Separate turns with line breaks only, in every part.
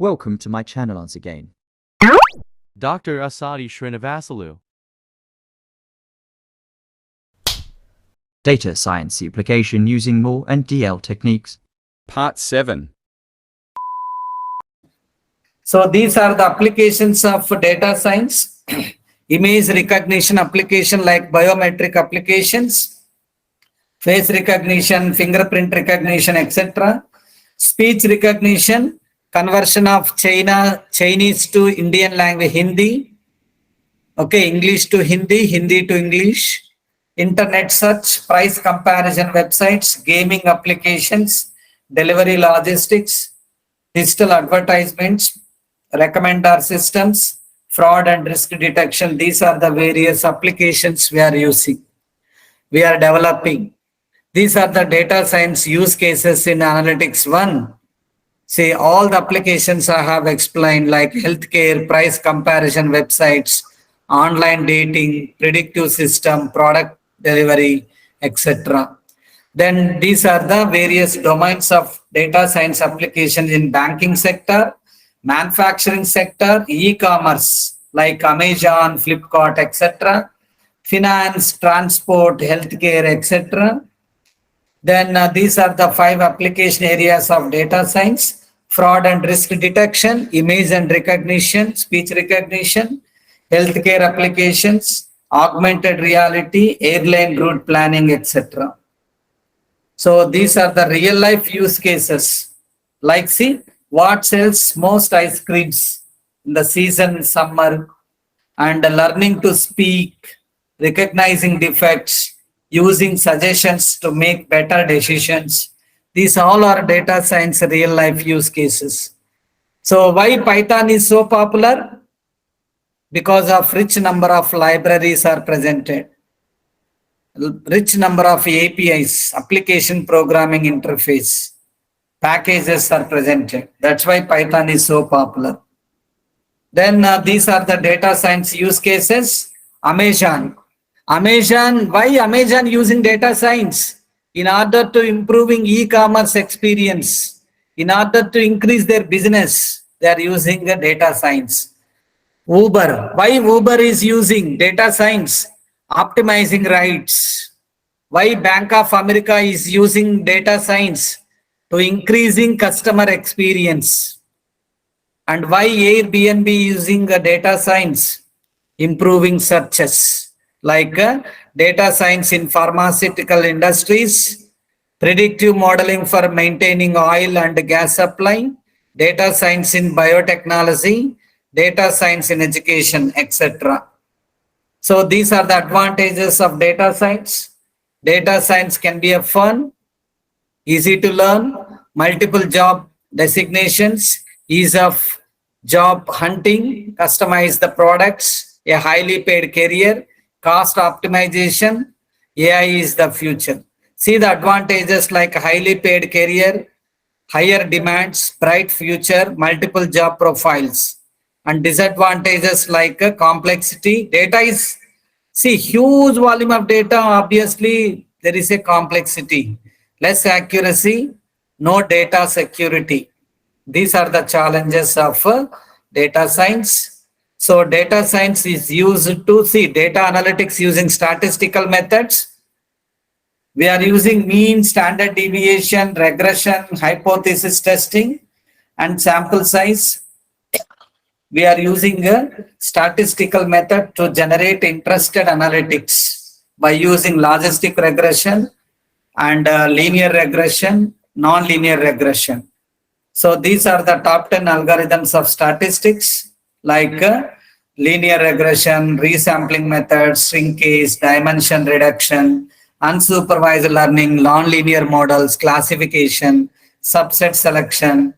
Welcome to my channel once again.
Dr. Asadi Srinivasulu.
Data science application using MOR and DL techniques.
Part 7.
So these are the applications of data science. Image recognition application like biometric applications, face recognition, fingerprint recognition, etc. Speech recognition, conversion of Chinese to Indian language, Hindi. Okay, English to Hindi, Hindi to English. Internet search, price comparison websites, gaming applications, delivery logistics, digital advertisements, recommender systems, fraud and risk detection. These are the various applications we are using. We are developing. These are the data science use cases in Analytics 1. See, all the applications I have explained like healthcare, price comparison websites, online dating, predictive system, product delivery, etc. Then these are the various domains of data science applications in banking sector, manufacturing sector, e-commerce like Amazon, Flipkart, etc. Finance, transport, healthcare, etc. Then these are the 5 application areas of data science: fraud and risk detection, image and recognition, speech recognition, healthcare applications, augmented reality, airline route planning, etc. So these are the real life use cases. Like see, what sells most ice creams in the season summer, and learning to speak, recognizing defects, using suggestions to make better decisions. These all are data science real life use cases. So why Python is so popular? Because of rich number of libraries are presented. Rich number of APIs, application programming interface, packages are presented. That's why Python is so popular. Then these are the data science use cases. Amazon, why Amazon using data science? In order to improving e-commerce experience, in order to increase their business, they are using data science. Uber, why Uber is using data science? Optimizing rides. Why Bank of America is using data science? To increasing customer experience. And why Airbnb using data science? Improving searches. Like data science in pharmaceutical industries, predictive modeling for maintaining oil and gas supply, data science in biotechnology, data science in education, etc. So these are the advantages of data science. Data science can be a fun, easy to learn, multiple job designations, ease of job hunting, customize the products, a highly paid career, cost optimization. AI is the future. See the advantages like highly paid career, higher demands, bright future, multiple job profiles, and disadvantages like complexity. Data is, see, huge volume of data, obviously there is a complexity, less accuracy, no data security. These are the challenges of data science. So data science is used to see data analytics using statistical methods. We are using mean, standard deviation, regression, hypothesis testing, and sample size. We are using a statistical method to generate interested analytics by using logistic regression and linear regression, non-linear regression. So these are the top 10 algorithms of statistics like linear regression, resampling methods, shrinkage, dimension reduction, unsupervised learning, non-linear models, classification, subset selection,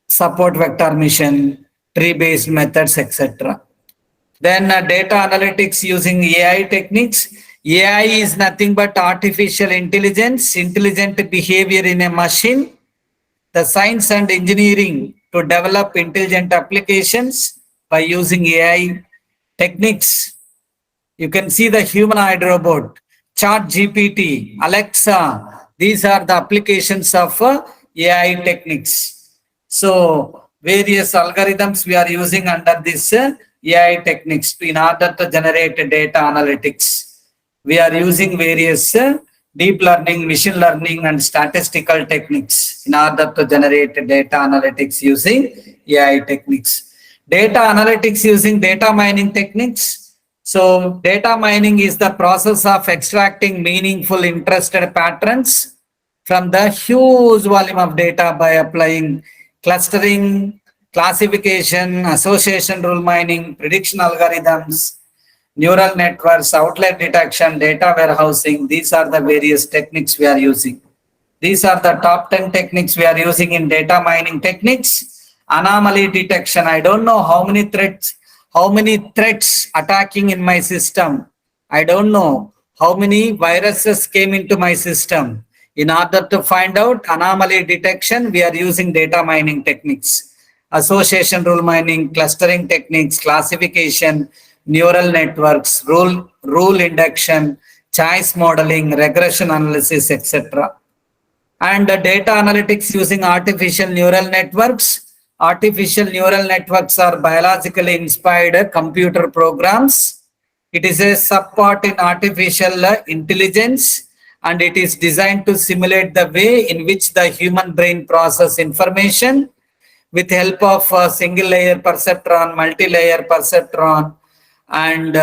support vector mission, tree-based methods, etc. Then data analytics using AI techniques. AI is nothing but artificial intelligence, intelligent behavior in a machine. The science and engineering to develop intelligent applications by using AI techniques. You can see the humanoid robot, ChatGPT, Alexa. These are the applications of AI techniques. So various algorithms we are using under this AI techniques in order to generate data analytics. We are using various deep learning, machine learning, and statistical techniques in order to generate data analytics using AI techniques. Data analytics using data mining techniques. So data mining is the process of extracting meaningful interested patterns from the huge volume of data by applying clustering, classification, association rule mining, prediction algorithms, neural networks, outlier detection, data warehousing. These are the various techniques we are using. These are the top 10 techniques we are using in data mining techniques. Anomaly detection. I don't know how many threats attacking in my system. I don't know how many viruses came into my system. In order to find out anomaly detection, we are using data mining techniques. Association rule mining, clustering techniques, classification, neural networks, rule induction, choice modeling, regression analysis, etc. And data analytics using artificial neural networks. Artificial neural networks are biologically inspired computer programs. It is a subpart in artificial intelligence, and it is designed to simulate the way in which the human brain processes information with help of single layer perceptron, multi-layer perceptron, and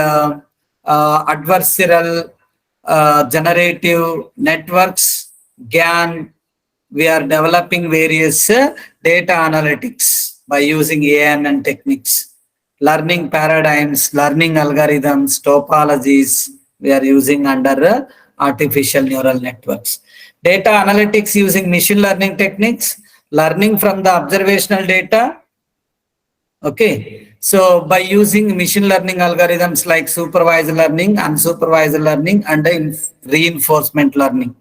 adversarial generative networks, GAN. We are developing various data analytics by using ANN techniques, learning paradigms, learning algorithms, topologies we are using under artificial neural networks. Data analytics using machine learning techniques, learning from the observational data. Okay, so by using machine learning algorithms like supervised learning, unsupervised learning, and reinforcement learning.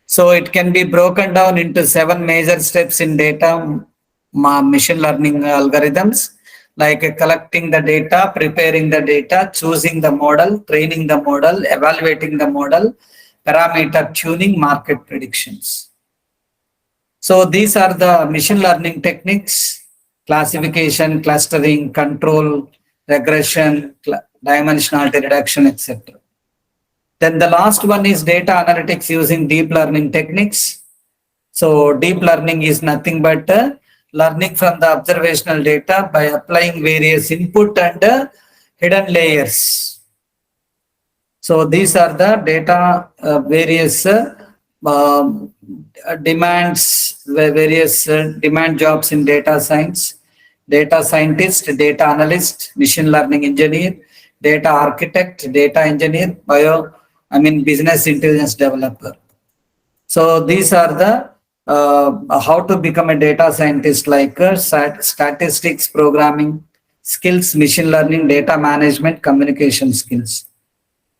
So it can be broken down into 7 major steps in data machine learning algorithms, like collecting the data, preparing the data, choosing the model, training the model, evaluating the model, parameter tuning, market predictions. So these are the machine learning techniques: classification, clustering, control, regression, dimensionality reduction, etc. Then the last one is data analytics using deep learning techniques. So deep learning is nothing but learning from the observational data by applying various input and hidden layers. So these are the data various demands, various demand jobs in data science: data scientist, data analyst, machine learning engineer, data architect, data engineer, business intelligence developer. So these are the how to become a data scientist, like statistics, programming skills, machine learning, data management, communication skills.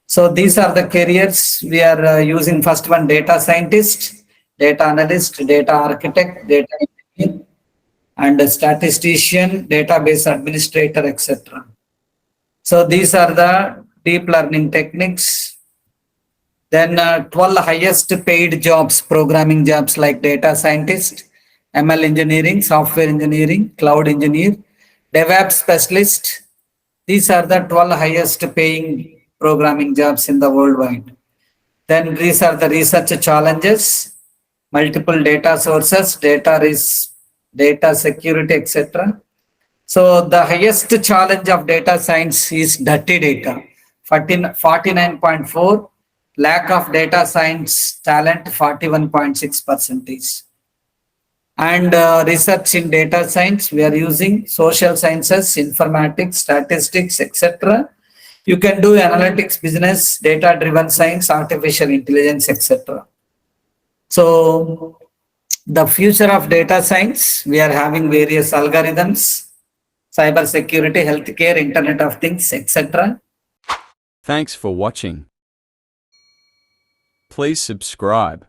So these are the careers we are using. First one, data scientist, data analyst, data architect, data engineer, and a statistician, database administrator, etc. So these are the deep learning techniques. Then 12 highest paid jobs, programming jobs, like data scientist, ML engineering, software engineering, cloud engineer, DevOps specialist. These are the 12 highest paying programming jobs in the worldwide. Then these are the research challenges: multiple data sources, data security, etc. So the highest challenge of data science is dirty data, 49.4. Lack of data science talent, 41.6%. And research in data science, we are using social sciences, informatics, statistics, etc. You can do analytics, business, data-driven science, artificial intelligence, etc. So the future of data science, we are having various algorithms: cyber security, healthcare, Internet of Things, etc.
Thanks for watching. Please subscribe.